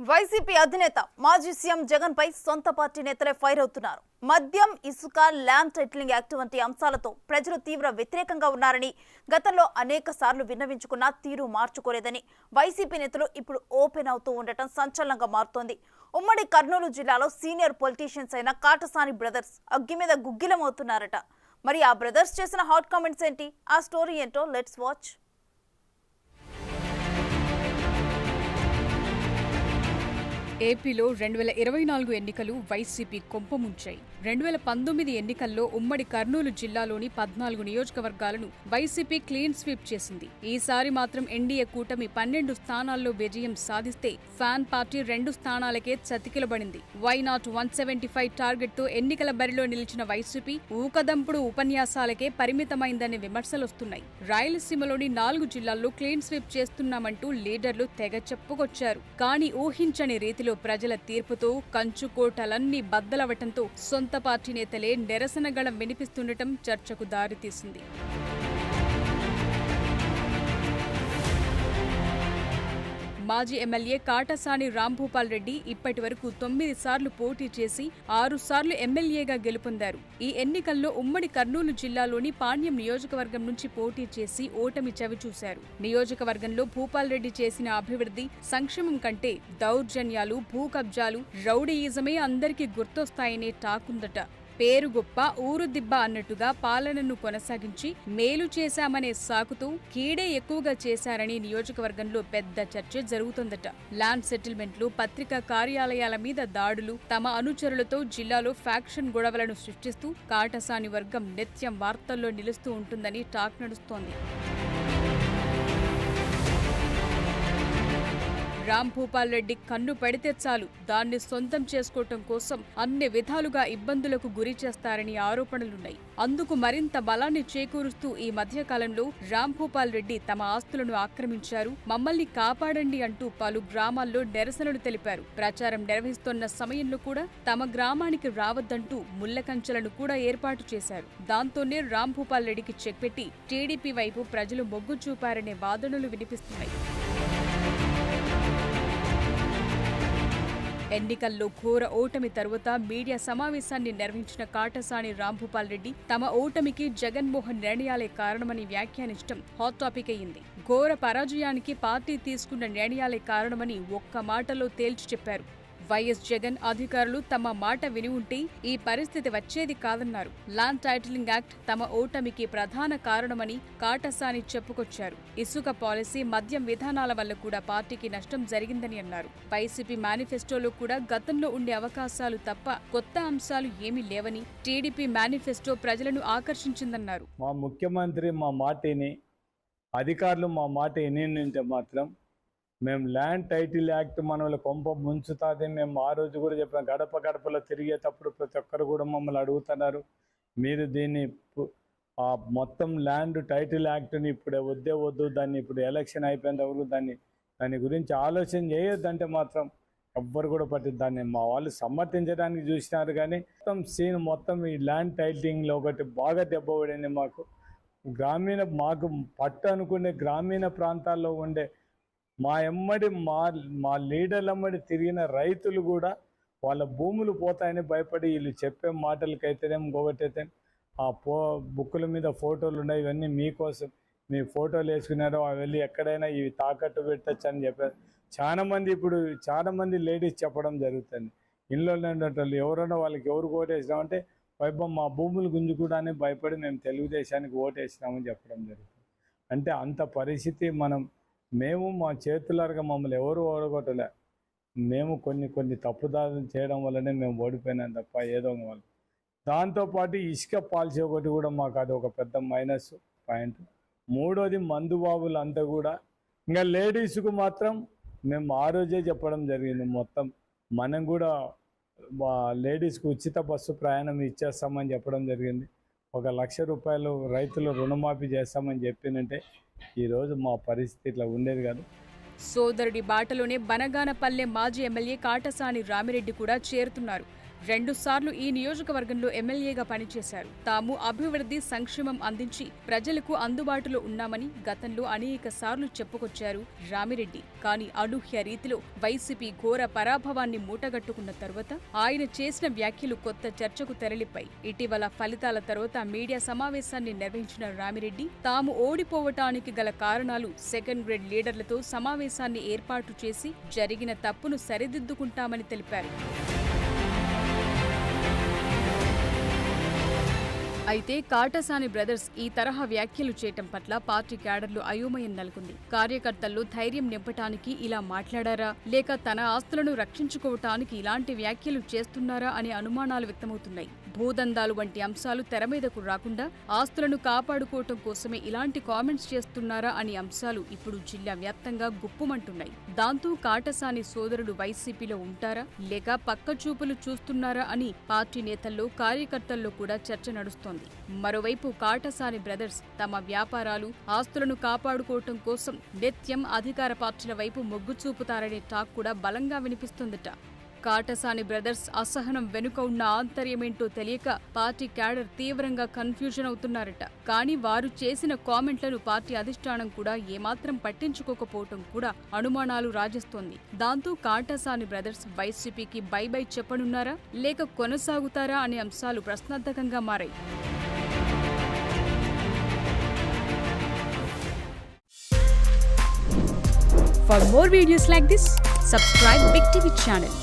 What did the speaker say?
YCP అధినేత మాజీ CM Jagan పై సొంత పార్టీ నేతలే ఫైర్ అవుతున్నారు. మద్యం, ఇసుక, ల్యాండ్ టైటిలింగ్ యాక్ట్ వంటి అంశాలతో ప్రజలు తీవ్ర వ్యతిరేకంగా ఉన్నారని, గతంలో అనేక సార్లు విన్నవించుకున్నా తీరు మార్చుకోలేదని వైసీపీ నేతలు ఇప్పుడు ఓపెన్ అవుతూ ఉండటం సంచలనంగా మారుతోంది. ఉమ్మడి కర్నూలు జిల్లాలో సీనియర్ పొలిటీషియన్స్ అయిన కాటసాని బ్రదర్స్ అగ్గి మీద గుగ్గిలమవుతున్నారట. మరి ఆ బ్రదర్స్ చేసిన హాట్ కామెంట్స్ ఏంటి? ఆ స్టోరీ ఏంటో లెట్స్ వాచ్. ఏపీలో 2024 ఎన్నికలు వైసీపీ కొంపముంచాయి. 2019 ఎన్నికల్లో ఉమ్మడి కర్నూలు జిల్లాలోని 14 నియోజకవర్గాలను వైసీపీ క్లీన్ స్వీప్ చేసింది. ఈసారి మాత్రం ఎన్డీఏ కూటమి 12 స్థానాల్లో విజయం సాధిస్తే ఫ్యాన్ పార్టీ 2 స్థానాలకే చతికిలబడింది. వై నాట్ 175 టార్గెట్ తో ఎన్నికల బరిలో నిలిచిన వైసీపీ ఊకదంపుడు ఉపన్యాసాలకే పరిమితమైందనే విమర్శలొస్తున్నాయి. రాయలసీమలోని 4 జిల్లాల్లో క్లీన్ స్వీప్ చేస్తున్నామంటూ లీడర్లు తెగ చెప్పుకొచ్చారు. కానీ ఊహించని రీతిలో ప్రజల తీర్పుతో కంచుకోటలన్నీ బద్దలవటంతో సొంత పార్టీ నేతలే నిరసన గళం వినిపిస్తుండటం చర్చకు దారితీసింది. మాజీ ఎమ్మెల్యే కాటసాని రాంభూపాల్ రెడ్డి ఇప్పటి వరకు 9 సార్లు పోటీ చేసి 6 సార్లు ఎమ్మెల్యేగా గెలుపొందారు. ఈ ఎన్నికల్లో ఉమ్మడి కర్నూలు జిల్లాలోని పాణ్యం నియోజకవర్గం నుంచి పోటీ చేసి ఓటమి చవిచూశారు. నియోజకవర్గంలో భూపాల్ రెడ్డి చేసిన అభివృద్ధి, సంక్షేమం కంటే దౌర్జన్యాలు, భూ కబ్జాలు, రౌడీయిజమే అందరికీ గుర్తొస్తాయనే టాకుందట. పేరు గొప్ప ఊరు దిబ్బ అన్నట్టుగా పాలనను కొనసాగించి మేలు చేశామనే సాకుతూ కీడే ఎక్కువగా చేశారని నియోజకవర్గంలో పెద్ద చర్చ జరుగుతోందట. ల్యాండ్ సెటిల్మెంట్లు, పత్రికా కార్యాలయాల మీద దాడులు, తమ అనుచరులతో జిల్లాలో ఫ్యాక్షన్ గొడవలను సృష్టిస్తూ కాటసాని వర్గం నిత్యం వార్తల్లో నిలుస్తూ ఉంటుందని టాక్ నడుస్తోంది. రాంభూపాల్ రెడ్డి కన్ను పెడితే చాలు దాన్ని సొంతం చేసుకోవటం కోసం అన్ని విధాలుగా ఇబ్బందులకు గురి చేస్తారని ఆరోపణలున్నాయి. అందుకు మరింత బలాన్ని చేకూరుస్తూ ఈ మధ్యకాలంలో రాంభూపాల్ రెడ్డి తమ ఆస్తులను ఆక్రమించారు, మమ్మల్ని కాపాడండి అంటూ పలు గ్రామాల్లో నిరసనలు తెలిపారు. ప్రచారం నిర్వహిస్తున్న సమయంలో కూడా తమ గ్రామానికి రావద్దంటూ ముళ్లకంచెలను కూడా ఏర్పాటు చేశారు. దాంతోనే రాంభూపాల్ రెడ్డికి చెక్ పెట్టి టీడీపీ వైపు ప్రజలు మొగ్గు చూపారనే వాదనలు వినిపిస్తున్నాయి. ఎన్నికల్లో ఘోర ఓటమి తరువాత మీడియా సమావేశాన్ని నిర్వహించిన కాటసాని రాంభూపాల్ రెడ్డి తమ ఓటమికి జగన్మోహన్ నిర్ణయాలే కారణమని వ్యాఖ్యానించడం హాట్ టాపిక్ అయింది. ఘోర పరాజయానికి పార్టీ తీసుకున్న నిర్ణయాలే కారణమని ఒక్క మాటలో తేల్చి చెప్పారు. వైఎస్ జగన్ అధికారులు తమ మాట విని ఉంటే ఈ పరిస్థితి వచ్చేది కాదన్నారు. ల్యాండ్ టైటిలింగ్ యాక్ట్ తమ ఓటమికి ప్రధాన కారణమని కాటసాని చెప్పుకొచ్చారు. ఇసుక పాలసీ, మద్యం విధానాల వల్ల కూడా పార్టీకి నష్టం జరిగిందని అన్నారు. వైసీపీ మేనిఫెస్టోలో కూడా గతంలో ఉండే అవకాశాలు తప్ప కొత్త అంశాలు ఏమీ లేవని, టీడీపీ మేనిఫెస్టో ప్రజలను ఆకర్షించిందన్నారు. మా ముఖ్యమంత్రి మా మాటని, అధికారులు మా మాట వినింటే మాత్రం మేము ల్యాండ్ టైటిల్ యాక్ట్ మనల్ని కొంప ముంచుతాది. మేము ఆ రోజు కూడా చెప్పాం, గడప గడపలో తిరిగేటప్పుడు ప్రతి ఒక్కరు కూడా మమ్మల్ని అడుగుతున్నారు, మీరు దీన్ని మొత్తం ల్యాండ్ టైటిల్ యాక్ట్ని ఇప్పుడే వద్దు, దాన్ని ఇప్పుడు ఎలక్షన్ అయిపోయిన దాని గురించి ఆలోచన చేయొద్దంటే మాత్రం ఎవ్వరు కూడా దాన్ని మా వాళ్ళు సమర్థించడానికి చూసినారు. కానీ మొత్తం ఈ ల్యాండ్ టైటిలింగ్లో ఒకటి బాగా దెబ్బపడింది. మాకు పట్టు అనుకునే గ్రామీణ ప్రాంతాల్లో ఉండే మా లీడర్లమ్మడి తిరిగిన రైతులు కూడా వాళ్ళ భూములు పోతాయని భయపడి వీళ్ళు చెప్పే మాటలకైతేనే ఇంకొకటైతే బుక్కుల మీద ఫోటోలు ఉన్నాయి, ఇవన్నీ మీకోసం, మీ ఫోటోలు వేసుకున్నారో అవి వెళ్ళి ఎక్కడైనా ఇవి తాకట్టు పెట్టచ్చు అని చెప్పారు. చాలా మంది లేడీస్ చెప్పడం జరుగుతుంది. ఇంట్లో ఉండేటోళ్ళు ఎవరైనా వాళ్ళకి ఎవరికి ఓటేసినామంటే వైభవం మా భూములు గుంజుకోవడాన్ని భయపడి మేము తెలుగుదేశానికి ఓటేసినామని చెప్పడం జరుగుతుంది. అంటే అంత పరిస్థితి మేము మా చేతులారుగా మమ్మల్ని ఎవరు ఓడగొట్టలే. మేము కొన్ని తప్పుదారులు చేయడం వల్లనే మేము ఓడిపోయినాం తప్ప ఏదో వాళ్ళు. దాంతోపాటు ఇసుక పాలసీ ఒకటి కూడా మాకు అది ఒక పెద్ద మైనస్ పాయింట్. మూడోది మందుబాబులు అంతా కూడా ఇంకా లేడీస్కు మాత్రం మేము ఆ రోజే చెప్పడం జరిగింది, మొత్తం మనం కూడా లేడీస్కి ఉచిత బస్సు ప్రయాణం ఇచ్చేస్తామని చెప్పడం జరిగింది. 1,00,000 రూపాయలు రైతులు రుణమాఫీ చేస్తామని చెప్పినంటే ఈరోజు మా పరిస్థితి ఇట్లా ఉండేది కాదు. సోదరుడి బాటలోనే బనగానపల్లె మాజీ ఎమ్మెల్యే కాటసాని రామిరెడ్డి కూడా చేరుతున్నారు. 2 సార్లు ఈ నియోజకవర్గంలో ఎమ్మెల్యేగా పనిచేశారు. తాము అభివృద్ధి సంక్షేమం అందించి ప్రజలకు అందుబాటులో ఉన్నామని గతంలో అనేక సార్లు చెప్పుకొచ్చారు రామిరెడ్డి. కానీ అనూహ్య రీతిలో వైసీపీ ఘోర పరాభవాన్ని మూటగట్టుకున్న తరువాత ఆయన చేసిన వ్యాఖ్యలు కొత్త చర్చకు తెరలిపాయి. ఇటీవల ఫలితాల తర్వాత మీడియా సమావేశాన్ని నిర్వహించిన రామిరెడ్డి తాము ఓడిపోవటానికి గల కారణాలు సెకండ్ గ్రేడ్ లీడర్లతో సమావేశాన్ని ఏర్పాటు చేసి జరిగిన తప్పును సరిదిద్దుకుంటామని తెలిపారు. అయితే కాటసాని బ్రదర్స్ ఈ తరహా వ్యాఖ్యలు చేయటం పట్ల పార్టీ క్యాడర్లు అయోమయం నెలకొంది. కార్యకర్తల్లో ధైర్యం నింపటానికి ఇలా మాట్లాడారా, లేక తన ఆస్తులను రక్షించుకోవటానికి ఇలాంటి వ్యాఖ్యలు చేస్తున్నారా అనే అనుమానాలు వ్యక్తమవుతున్నాయి. భూదందాలు వంటి అంశాలు తెరమీదకు రాకుండా ఆస్తులను కాపాడుకోవటం కోసమే ఇలాంటి కామెంట్స్ చేస్తున్నారా అనే అంశాలు ఇప్పుడు జిల్లా వ్యాప్తంగా గుప్పుమంటున్నాయి. దాంతో కాటసాని సోదరుడు వైసీపీలో ఉంటారా, లేక పక్కచూపులు చూస్తున్నారా అని పార్టీ నేతల్లో కార్యకర్తల్లో కూడా చర్చ నడుస్తోంది. మరోవైపు కాటసాని బ్రదర్స్ తమ వ్యాపారాలు ఆస్తులను కాపాడుకోవటం కోసం నిత్యం అధికార పార్టీల వైపు మొగ్గు చూపుతారనే టాక్ కూడా బలంగా వినిపిస్తుందట. కాటసాని బ్రదర్స్ అసహనం వెనుక ఉన్న ఆంతర్యమేంటో తెలియక పార్టీ క్యాడర్ తీవ్రంగా కన్ఫ్యూజన్ అవుతున్నారట. కానీ వారు చేసిన కామెంట్లను పార్టీ అధిష్టానం కూడా ఏమాత్రం పట్టించుకోకపోవటం కూడా అనుమానాలు రాజేస్తోంది. దాంతో కాటసాని బ్రదర్స్ వైసీపీకి బై బై చెప్పనున్నారా, లేక కొనసాగుతారా అనే అంశాలు ప్రశ్నార్థకంగా మారాయి. For more videos like this, subscribe Big TV channel.